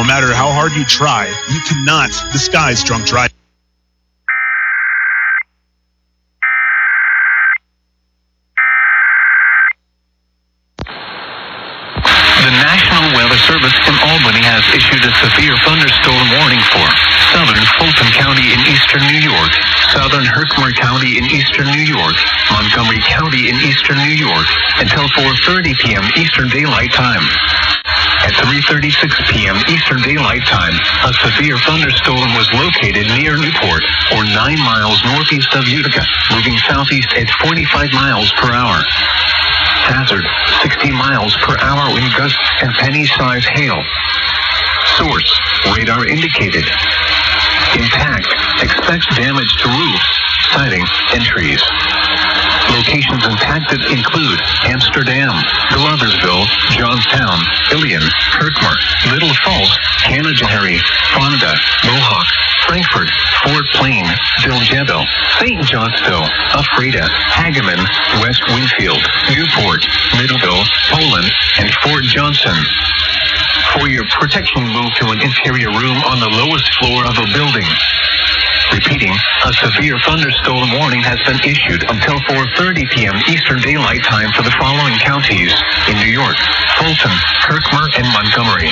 matter how hard you try, you cannot disguise drunk driving. The National Weather Service in Albany has issued a severe thunderstorm warning for southern Fulton County in eastern New York, southern Herkimer County in eastern New York, Montgomery County in eastern New York, until 4:30 p.m. Eastern Daylight Time. At 3:36 p.m. Eastern Daylight Time, a severe thunderstorm was located near Newport, or 9 miles northeast of Utica, moving southeast at 45 miles per hour. Hazard, 60 miles per hour wind gusts and penny-size hail. Source, radar indicated. Impact, expects damage to roof, siding, and trees. Locations impacted include Amsterdam, Gloversville, Johnstown, Ilion, Herkimer, Little Falls, Canajoharie, Fonda, Mohawk, Frankfort, Fort Plain, Dilgetto, St. Johnston, Ephrata, Hageman, West Winfield, Newport, Middleville, Poland, and Fort Johnson. For your protection, move to an interior room on the lowest floor of a building. Repeating, a severe thunderstorm warning has been issued until 4:30 p.m. Eastern Daylight Time for the following counties in New York: Fulton, Herkimer, and Montgomery.